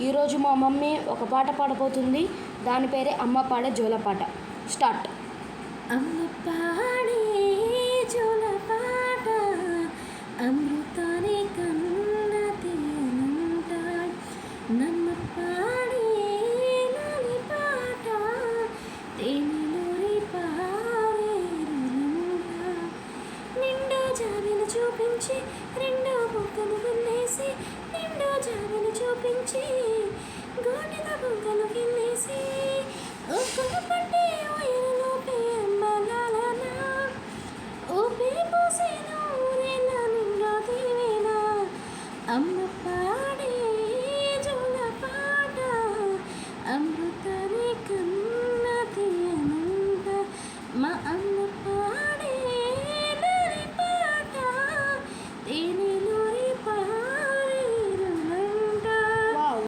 ఈరోజు మా మమ్మీ ఒక పాట పాడబోతుంది. దాని పేరే అమ్మ పాడే జోలపాట. స్టార్ట్. అమ్మ పాడే జోలపాట అమృతానే కన్న తీయనంటాడు. నమ్మ పాడే నాని పాట తేనెలూరి పారేరునంటాడు. నిండో జాబిలు చూపించి రెండో బుక్కలు గున్నేసి నిండో జాబిలు చూపించి గోటిద బుక్కలు